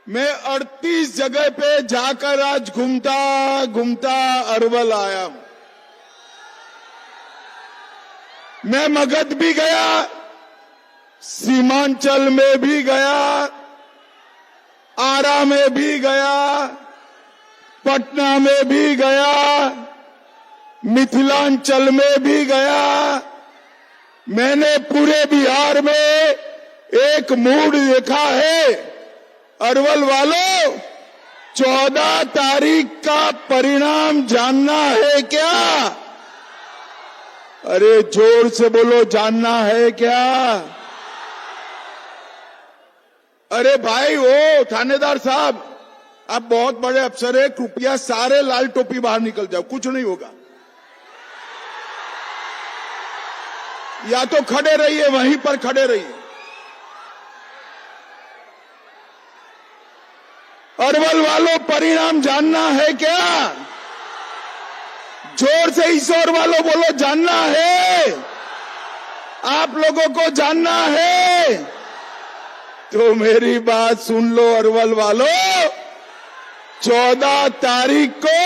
मैं 38 जगह पे जाकर आज घूमता घूमता अरवल आया हूं। मैं मगध भी गया, सीमांचल में भी गया, आरा में भी गया, पटना में भी गया, मिथिलांचल में भी गया। मैंने पूरे बिहार में एक मूड देखा है। अरवल वालों, 14 तारीख का परिणाम जानना है क्या? अरे जोर से बोलो, जानना है क्या? अरे भाई, वो थानेदार साहब, आप बहुत बड़े अफसर है, कृपया सारे लाल टोपी बाहर निकल जाओ, कुछ नहीं होगा। या तो खड़े रहिए, वहीं पर खड़े रहिए। अरवल वालों, परिणाम जानना है क्या? जोर से ईश्वर वालों बोलो, जानना है? आप लोगों को जानना है तो मेरी बात सुन लो। अरवल वालों, 14 तारीख को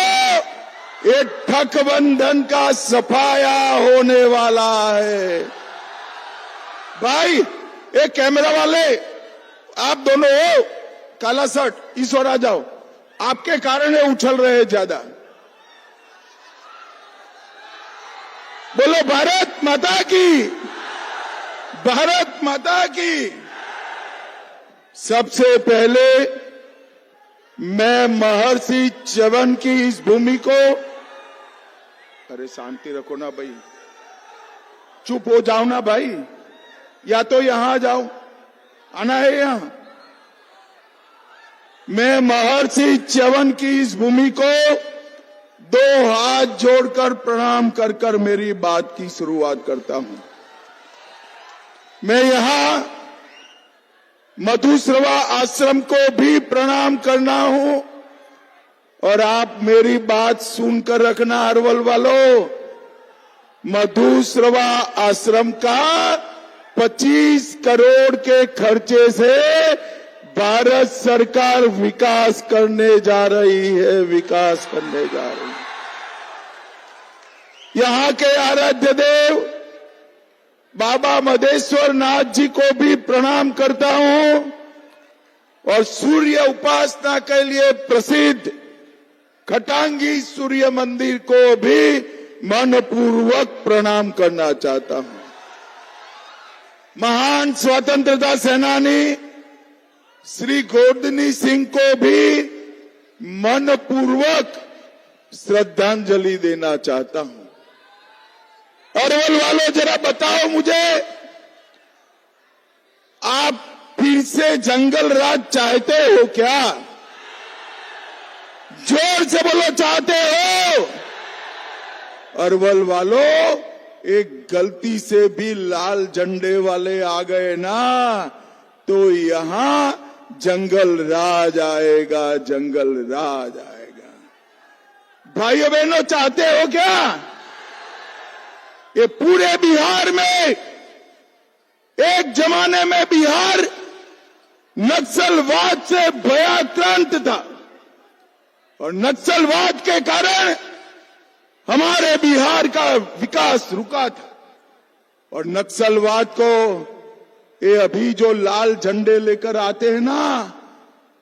एक ठकबंधन का सफाया होने वाला है। भाई, एक कैमरा वाले, आप दोनों हो, काला शर्ट, इस ओर आ जाओ। आपके कारण ये उछल रहे हैं ज्यादा। बोलो भारत माता की, भारत माता की। सबसे पहले मैं महर्षि च्यवन की इस भूमि को, अरे शांति रखो ना भाई, चुप हो जाओ ना भाई, या तो यहां आ जाओ, आना है यहां। मैं महर्षि च्यवन की इस भूमि को 2 हाथ जोड़कर प्रणाम कर कर मेरी बात की शुरुआत करता हूं। मैं यहां मधुश्रवा आश्रम को भी प्रणाम करना हूं। और आप मेरी बात सुनकर रखना अरवल वालों, मधुश्रवा आश्रम का 25 करोड़ के खर्चे से भारत सरकार विकास करने जा रही है, विकास करने जा रही है। यहां के आराध्य देव बाबा मधेश्वर नाथ जी को भी प्रणाम करता हूं और सूर्य उपासना के लिए प्रसिद्ध खटांगी सूर्य मंदिर को भी मनपूर्वक प्रणाम करना चाहता हूं। महान स्वतंत्रता सेनानी श्री गोवर्धनी सिंह को भी मनपूर्वक श्रद्धांजलि देना चाहता हूं। अरवल वालों, जरा बताओ मुझे, आप फिर से जंगल राज चाहते हो क्या? जोर से बोलो, चाहते हो? अरवल वालों, एक गलती से भी लाल झंडे वाले आ गए ना तो यहां जंगल राज आएगा, जंगल राज आएगा। भाइयों बहनों, चाहते हो क्या? ये पूरे बिहार में, एक जमाने में बिहार नक्सलवाद से भयाक्रांत था और नक्सलवाद के कारण हमारे बिहार का विकास रुका था। और नक्सलवाद को ये अभी जो लाल झंडे लेकर आते हैं ना,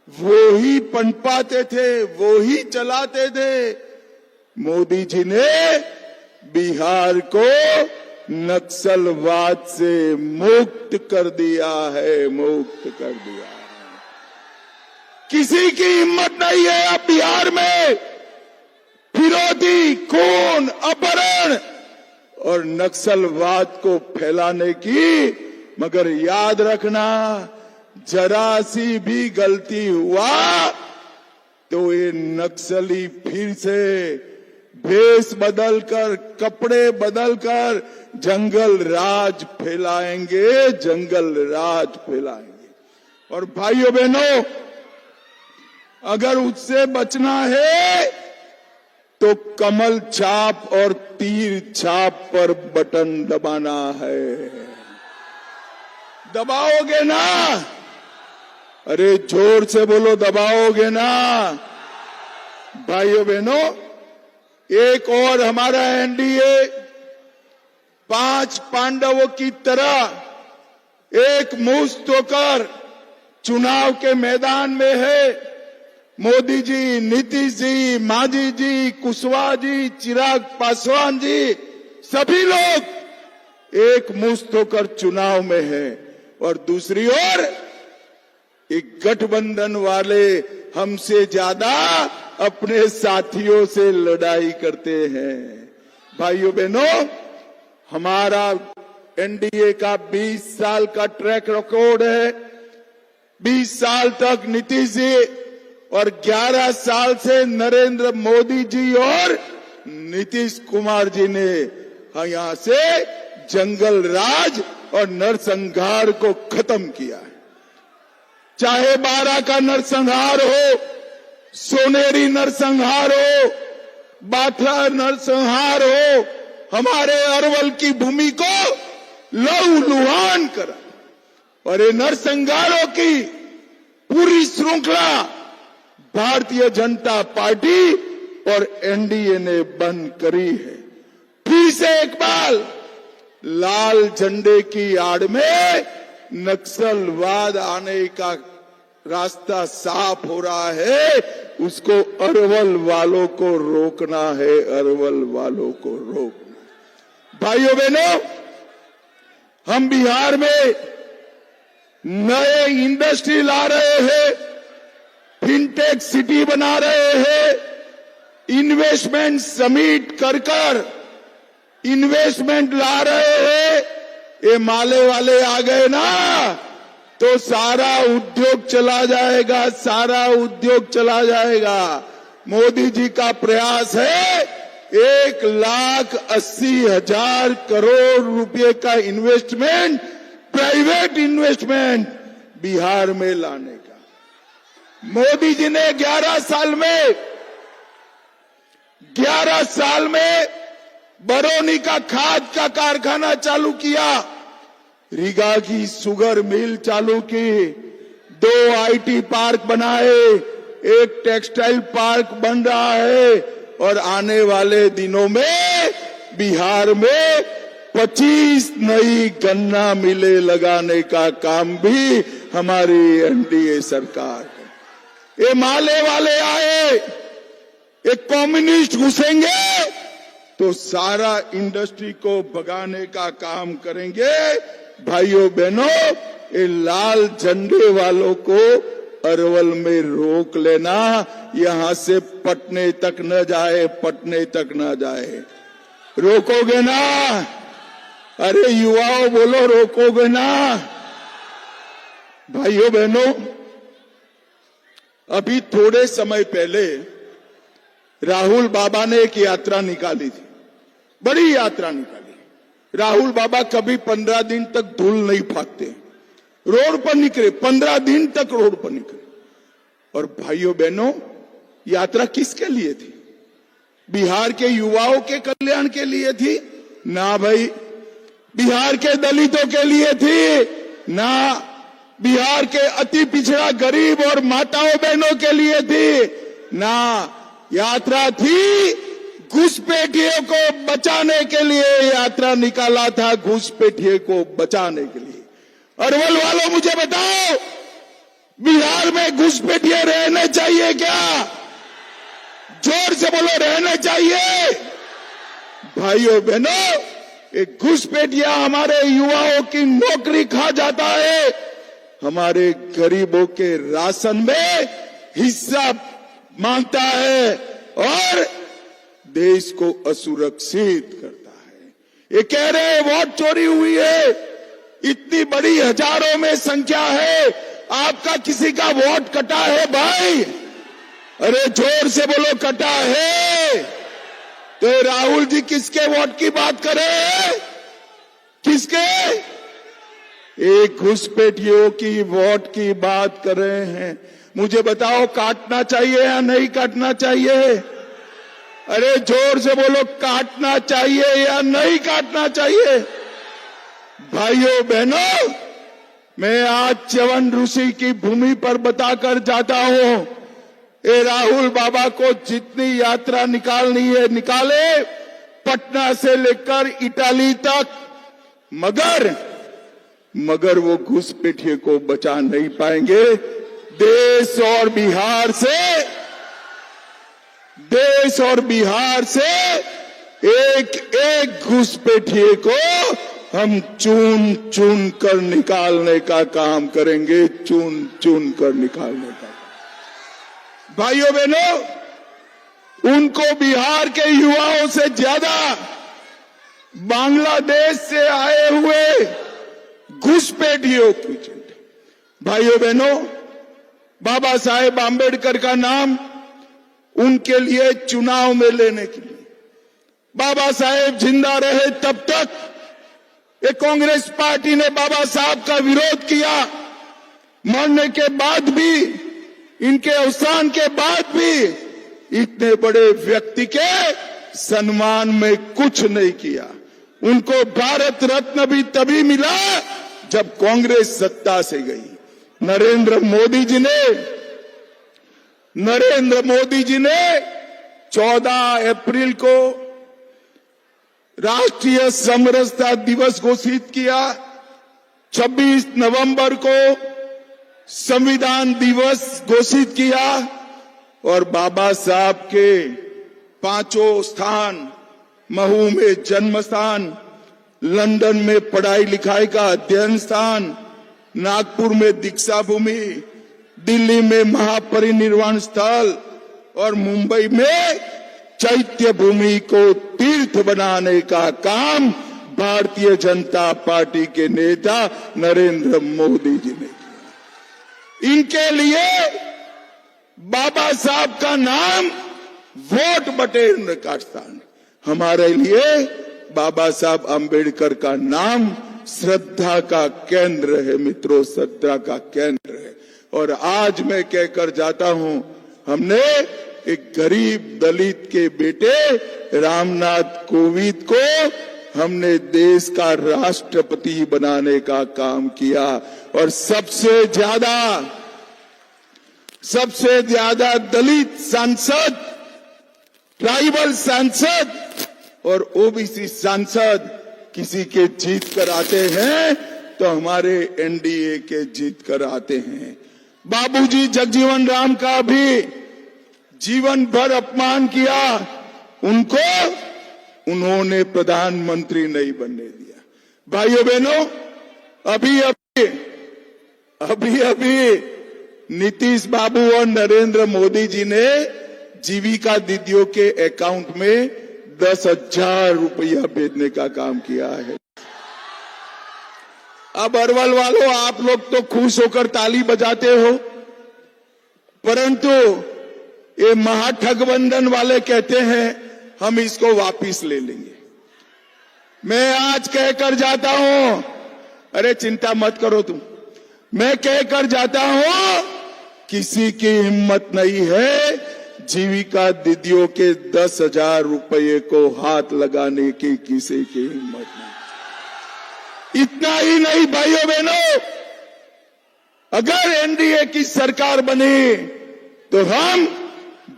वो ही पनपाते थे, वो ही चलाते थे। मोदी जी ने बिहार को नक्सलवाद से मुक्त कर दिया है, मुक्त कर दिया है। किसी की हिम्मत नहीं है अब बिहार में फिरौती, खून, अपहरण और नक्सलवाद को फैलाने की। मगर याद रखना, जरा सी भी गलती हुआ तो ये नक्सली फिर से भेष बदलकर, कपड़े बदलकर जंगल राज फैलाएंगे, जंगल राज फैलाएंगे। और भाइयों बहनों, अगर उससे बचना है तो कमल छाप और तीर छाप पर बटन दबाना है। दबाओगे ना? अरे जोर से बोलो, दबाओगे ना? भाइयों बहनों, एक और हमारा एनडीए 5 पांडवों की तरह एक मुश्त होकर चुनाव के मैदान में है। मोदी जी, नीतीश जी, मांझी जी, कुशवाहा जी, चिराग पासवान जी, सभी लोग एक मुश्त होकर चुनाव में हैं। और दूसरी ओर एक गठबंधन वाले हमसे ज्यादा अपने साथियों से लड़ाई करते हैं। भाइयों बहनों, हमारा एनडीए का 20 साल का ट्रैक रिकॉर्ड है। 20 साल तक नीतीश जी और 11 साल से नरेंद्र मोदी जी और नीतीश कुमार जी ने यहां से जंगल राज और नरसंहार को खत्म किया है। चाहे 12 का नरसंहार हो, सोनेरी नरसंहार हो, बाथरा नरसंहार हो, हमारे अरवल की भूमि को लहूलुहान करा। और ये नरसंहारों की पूरी श्रृंखला भारतीय जनता पार्टी और एनडीए ने बंद करी है। फिर से एक बार लाल झंडे की आड़ में नक्सलवाद आने का रास्ता साफ हो रहा है। उसको अरवल वालों को रोकना है, अरवल वालों को रोकना। भाइयों बहनों, हम बिहार में नए इंडस्ट्री ला रहे हैं, फिनटेक सिटी बना रहे हैं, इन्वेस्टमेंट समिट कर कर इन्वेस्टमेंट ला रहे हैं। ये माले वाले आ गए ना तो सारा उद्योग चला जाएगा, सारा उद्योग चला जाएगा। मोदी जी का प्रयास है 1,80,000 करोड़ रुपए का इन्वेस्टमेंट, प्राइवेट इन्वेस्टमेंट बिहार में लाने का। मोदी जी ने 11 साल में बरौनी का खाद का कारखाना चालू किया, रीगा की शुगर मिल चालू की, 2 आईटी पार्क बनाए, एक टेक्सटाइल पार्क बन रहा है और आने वाले दिनों में बिहार में 25 नई गन्ना मिलें लगाने का काम भी हमारी एनडीए सरकार है। ये माले वाले आए, एक कम्युनिस्ट घुसेंगे तो सारा इंडस्ट्री को भगाने का काम करेंगे। भाइयों बहनों, ये लाल झंडे वालों को अरवल में रोक लेना, यहां से पटने तक न जाए, पटने तक न जाए। रोकोगे ना? अरे युवाओं बोलो, रोकोगे ना? भाइयों बहनों, अभी थोड़े समय पहले राहुल बाबा ने एक यात्रा निकाली थी, बड़ी यात्रा निकाली। राहुल बाबा कभी 15 दिन तक धूल नहीं फाकते, रोड पर निकले, 15 दिन तक रोड पर निकले। और भाइयों बहनों, यात्रा किसके लिए थी? बिहार के युवाओं के कल्याण के लिए थी? ना भाई। बिहार के दलितों के लिए थी? ना। बिहार के अति पिछड़ा गरीब और माताओं बहनों के लिए थी? ना। यात्रा थी घुसपैठियों को बचाने के लिए, यात्रा निकाला था घुसपैठियों को बचाने के लिए। अरवल वालों मुझे बताओ, बिहार में घुसपैठिए रहने चाहिए क्या? जोर से बोलो, रहने चाहिए? भाइयों बहनों, एक घुसपैठिया हमारे युवाओं की नौकरी खा जाता है, हमारे गरीबों के राशन में हिस्सा मांगता है और देश को असुरक्षित करता है। ये कह रहे हैं वोट चोरी हुई है, इतनी बड़ी हजारों में संख्या है, आपका किसी का वोट कटा है भाई? अरे जोर से बोलो, कटा है। तो राहुल जी किसके वोट की बात करें? किसके? एक घुसपैठियों की वोट की बात कर रहे हैं। मुझे बताओ, काटना चाहिए या नहीं काटना चाहिए? अरे जोर से बोलो, काटना चाहिए या नहीं काटना चाहिए? भाइयों बहनों, मैं आज च्यवन ऋषि की भूमि पर बताकर जाता हूं, ए राहुल बाबा को जितनी यात्रा निकालनी है निकाले, पटना से लेकर इटाली तक, मगर वो घुसपैठिए को बचा नहीं पाएंगे। देश और बिहार से एक एक घुसपैठिए को हम चुन चुन कर निकालने का काम करेंगे, चुन चुन कर निकालने का। भाइयों बहनों, उनको बिहार के युवाओं से ज्यादा बांग्लादेश से आए हुए घुसपैठियों की चिंता। भाइयों बहनों, बाबा साहेब आंबेडकर का नाम उनके लिए चुनाव में लेने के लिए, बाबा साहेब जिंदा रहे तब तक ये कांग्रेस पार्टी ने बाबा साहब का विरोध किया। मरने के बाद भी, इनके अवसान के बाद भी इतने बड़े व्यक्ति के सम्मान में कुछ नहीं किया। उनको भारत रत्न भी तभी मिला जब कांग्रेस सत्ता से गई। नरेंद्र मोदी जी ने 14 अप्रैल को राष्ट्रीय समरसता दिवस घोषित किया, 26 नवंबर को संविधान दिवस घोषित किया और बाबा साहब के 5 स्थान, महू में जन्म स्थान, लंदन में पढ़ाई लिखाई का अध्ययन स्थान, नागपुर में दीक्षा भूमि, दिल्ली में महापरिनिर्वाण स्थल और मुंबई में चैत्य भूमि को तीर्थ बनाने का काम भारतीय जनता पार्टी के नेता नरेंद्र मोदी जी ने किया। इनके लिए बाबा साहब का नाम वोट बटोरने का स्थान, हमारे लिए बाबा साहब आंबेडकर का नाम श्रद्धा का केंद्र है। मित्रों, श्रद्धा का केंद्र है। और आज मैं कहकर जाता हूं, हमने एक गरीब दलित के बेटे रामनाथ कोविंद को हमने देश का राष्ट्रपति बनाने का काम किया और सबसे ज्यादा दलित सांसद, ट्राइबल सांसद और ओबीसी सांसद किसी के जीत कर आते हैं तो हमारे एनडीए के जीत कर आते हैं। बाबूजी जगजीवन राम का भी जीवन भर अपमान किया, उन्होंने प्रधानमंत्री नहीं बनने दिया। भाइयों बहनों, अभी नीतीश बाबू और नरेंद्र मोदी जी ने जीविका दीदियों के अकाउंट में 10,000 रुपया भेजने का काम किया है। अब अरवल वालों, आप लोग तो खुश होकर ताली बजाते हो, परंतु ये महाठगबंधन वाले कहते हैं हम इसको वापिस ले लेंगे। मैं आज कहकर जाता हूं, अरे चिंता मत करो तुम, मैं कहकर जाता हूं किसी की हिम्मत नहीं है जीविका दीदियों के 10,000 रुपये को हाथ लगाने की, किसी की हिम्मत नहीं। इतना ही नहीं भाइयों बहनों, अगर एनडीए की सरकार बनी तो हम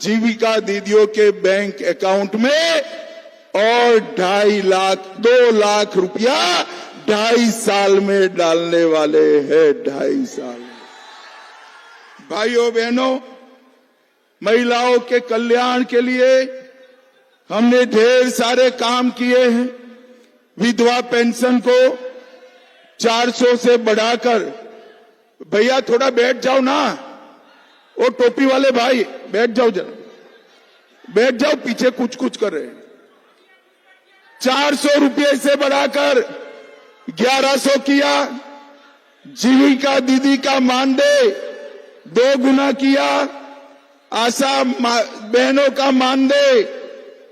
जीविका दीदियों के बैंक अकाउंट में और 2 लाख रुपया 2.5 साल में डालने वाले हैं। 2.5 साल। भाइयों बहनों, महिलाओं के कल्याण के लिए हमने ढेर सारे काम किए हैं। विधवा पेंशन को 400 से बढ़ाकर, भैया थोड़ा बैठ जाओ ना, वो टोपी वाले भाई बैठ जाओ, जरा बैठ जाओ, पीछे कुछ कर रहे हैं। 400 रुपये से बढ़ाकर 1100 किया। जीविका दीदी का मानदेय 2 गुना किया। आशा बहनों का मानदेय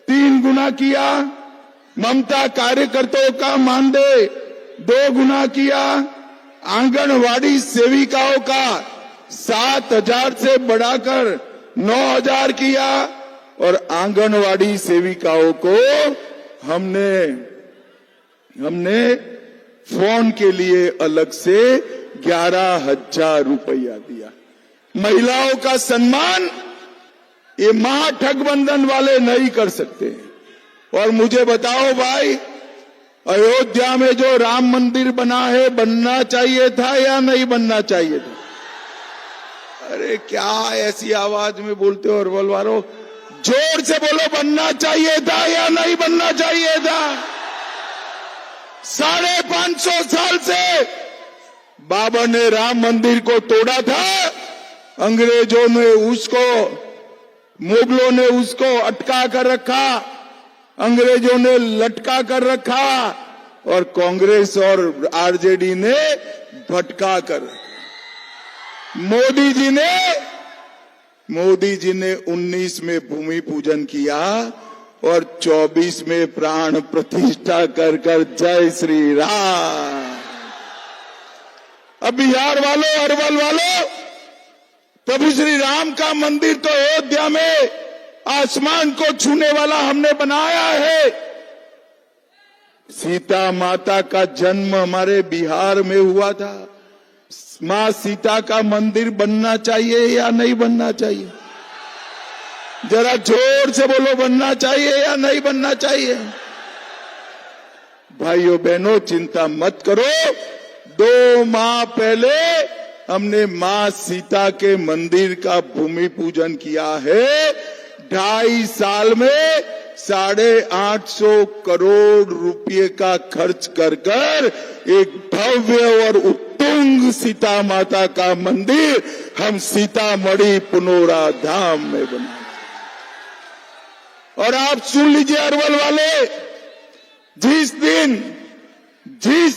3 गुना किया। ममता कार्यकर्ताओं का मानदेय 2 गुना किया। आंगनवाड़ी सेविकाओं का 7,000 से बढ़ाकर 9,000 किया और आंगनवाड़ी सेविकाओं को हमने फोन के लिए अलग से 11,000 रुपया दिया। महिलाओं का सम्मान ये महागठबंधन वाले नहीं कर सकते। और मुझे बताओ भाई, अयोध्या में जो राम मंदिर बना है, बनना चाहिए था या नहीं बनना चाहिए था? अरे क्या ऐसी आवाज में बोलते हो अरवल वालों? जोर से बोलो, बनना चाहिए था या नहीं बनना चाहिए था? 550 साल से बाबर ने राम मंदिर को तोड़ा था, अंग्रेजों ने उसको, मुगलों ने उसको अटका कर रखा, अंग्रेजों ने लटका कर रखा और कांग्रेस और आरजेडी ने भटका कर रखा। मोदी जी ने 19 में भूमि पूजन किया और 24 में प्राण प्रतिष्ठा कर जय श्री राम। अब बिहार वालों, अरवल वालों, प्रभु श्री राम का मंदिर तो अयोध्या में आसमान को छूने वाला हमने बनाया है। सीता माता का जन्म हमारे बिहार में हुआ था। मां सीता का मंदिर बनना चाहिए या नहीं बनना चाहिए? जरा जोर से बोलो, बनना चाहिए या नहीं बनना चाहिए? भाइयों बहनों, चिंता मत करो। 2 माह पहले हमने मां सीता के मंदिर का भूमि पूजन किया है। 2.5 साल में 850 करोड़ रुपए का खर्च कर एक भव्य और उत्तुंग सीता माता का मंदिर हम सीतामढ़ी पुनौरा धाम में बनाए। और आप सुन लीजिए अरवल वाले, जिस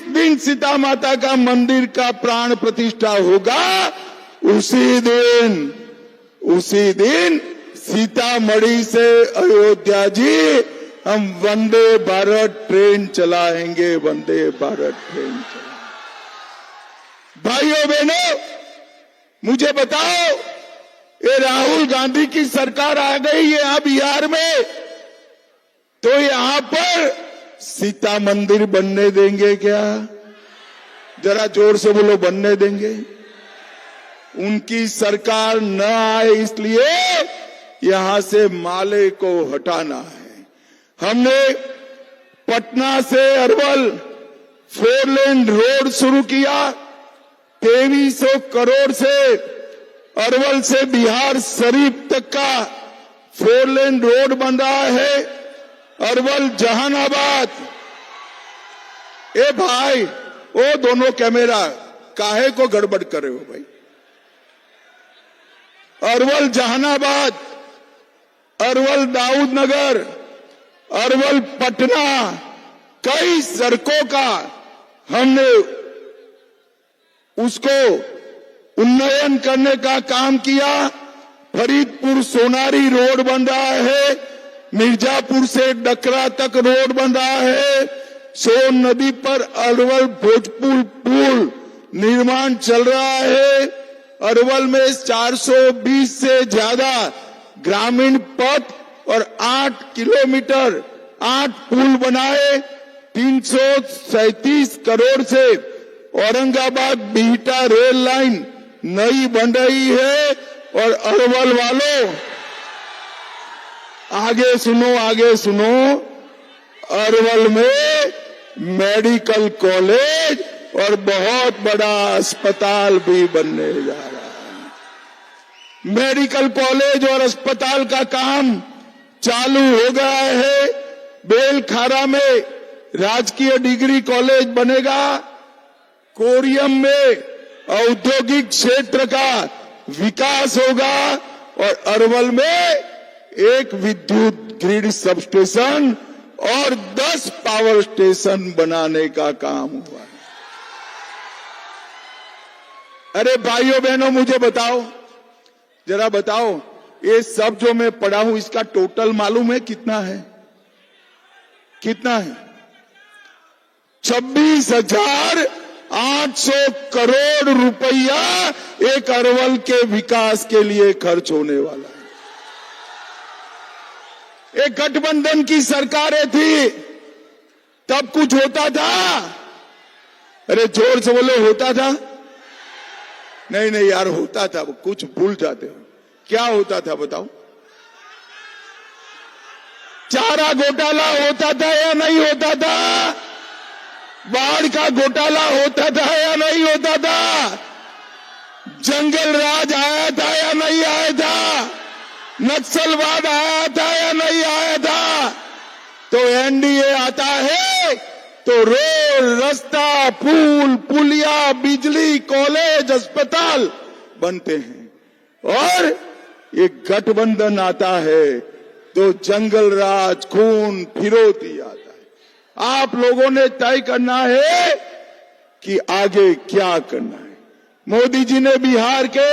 दिन सीता माता का मंदिर का प्राण प्रतिष्ठा होगा, उसी दिन सीतामढ़ी से अयोध्या जी हम वंदे भारत ट्रेन चलाएंगे, वंदे भारत ट्रेन चलाएंगे। भाइयों बहनों, मुझे बताओ, ये राहुल गांधी की सरकार आ गई है यहां बिहार में, तो यहां पर सीता मंदिर बनने देंगे क्या? जरा जोर से बोलो, बनने देंगे? उनकी सरकार न आए इसलिए यहां से माले को हटाना है। हमने पटना से अरवल 4 लेन रोड शुरू किया। 2300 करोड़ से अरवल से बिहार शरीफ तक का 4 लेन रोड बन रहा है। अरवल जहानाबाद, ए भाई, वो दोनों कैमरा काहे को गड़बड़ कर रहे हो भाई? अरवल जहानाबाद, अरवल दाऊद नगर, अरवल पटना, कई सड़कों का हमने उसको उन्नयन करने का काम किया। फरीदपुर सोनारी रोड बन रहा है, मिर्जापुर से डकरा तक रोड बन रहा है, सोन नदी पर अरवल भोजपुर पुल निर्माण चल रहा है। अरवल में 420 से ज्यादा ग्रामीण पथ और 8 किलोमीटर 8 पुल बनाए। 337 करोड़ से औरंगाबाद बिहटा रेल लाइन नई बन रही है। और अरवल वालों, आगे सुनो, अरवल में मेडिकल कॉलेज और बहुत बड़ा अस्पताल भी बनने जा रहा है। मेडिकल कॉलेज और अस्पताल का काम चालू हो गया है। बेलखारा में राजकीय डिग्री कॉलेज बनेगा। कोरियम में औद्योगिक क्षेत्र का विकास होगा और अरवल में एक विद्युत ग्रिड सबस्टेशन और 10 पावर स्टेशन बनाने का काम हुआ है। अरे भाइयों बहनों, मुझे बताओ, जरा बताओ, ये सब जो मैं पढ़ा हूं इसका टोटल मालूम है कितना है? कितना है? 26,800 करोड़ रुपया एक अरवल के विकास के लिए खर्च होने वाला है। एक गठबंधन की सरकारें थी, तब कुछ होता था? अरे जोर से बोलो, होता था? नहीं नहीं यार, होता था, कुछ भूल जाते हो। क्या होता था बताओ? चारा घोटाला होता था या नहीं होता था? बाढ़ का घोटाला होता था या नहीं होता था? जंगल राज आया था या नहीं आया था? नक्सलवाद आया था या नहीं आया था? तो एनडीए आता है तो रोड, रास्ता, पुल, पुलिया, बिजली, कॉलेज, अस्पताल बनते हैं। और ये गठबंधन आता है तो जंगल राज, खून, फिरौती आता है। आप लोगों ने तय करना है कि आगे क्या करना है। मोदी जी ने बिहार के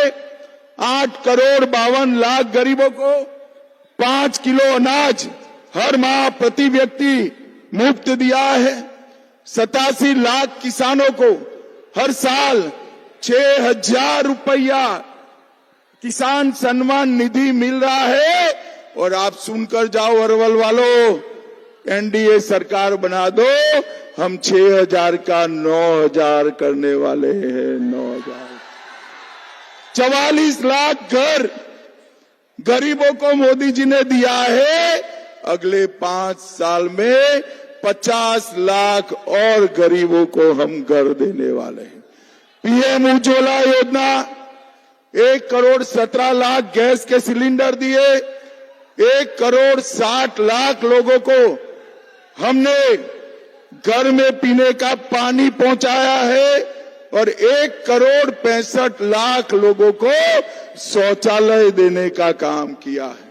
8 करोड़ 52 लाख गरीबों को 5 किलो अनाज हर माह प्रति व्यक्ति मुफ्त दिया है। 87 लाख किसानों को हर साल 6,000 रुपया किसान सम्मान निधि मिल रहा है। और आप सुनकर जाओ अरवल वालों, एनडीए सरकार बना दो, हम 6,000 का 9,000 करने वाले हैं। 9,000। 44 लाख घर गरीबों को मोदी जी ने दिया है। अगले 5 साल में 50 लाख और गरीबों को हम घर देने वाले हैं। पीएम उज्ज्वला योजना 1 करोड़ 17 लाख गैस के सिलेंडर दिए। 1 करोड़ 60 लाख लोगों को हमने घर में पीने का पानी पहुंचाया है। और 1 करोड़ 65 लाख लोगों को शौचालय देने का काम किया है।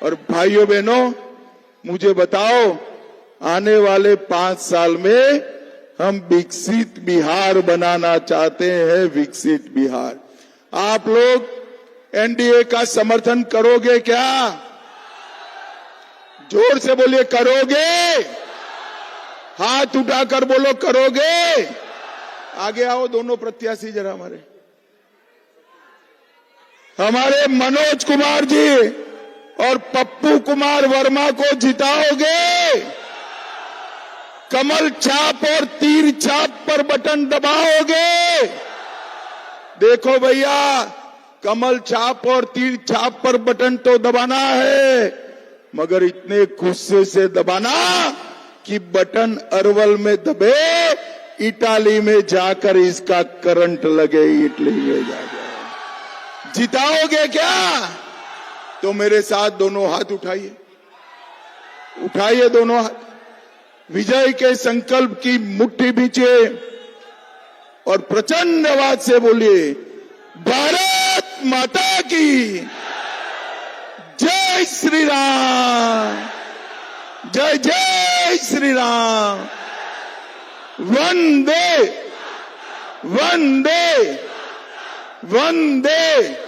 और भाइयों बहनों, मुझे बताओ, आने वाले 5 साल में हम विकसित बिहार बनाना चाहते हैं। विकसित बिहार। आप लोग एनडीए का समर्थन करोगे क्या? जोर से बोलिए, करोगे? हाथ उठाकर बोलो, करोगे? आगे आओ दोनों प्रत्याशी जरा। हमारे मनोज कुमार जी और पप्पू कुमार वर्मा को जिताओगे? कमल छाप और तीर छाप पर बटन दबाओगे? देखो भैया, कमल छाप और तीर छाप पर बटन तो दबाना है, मगर इतने गुस्से से दबाना कि बटन अरवल में दबे, इटाली में जाकर इसका करंट लगे। इटली में जाकर जिताओगे क्या? तो मेरे साथ दोनों हाथ उठाइए, उठाइए दोनों हाथ। विजय के संकल्प की मुट्ठी भींचिए और प्रचंड आवाज से बोलिए, भारत माता की जय श्री राम, जय जय श्री राम, वंदे वंदे वंदे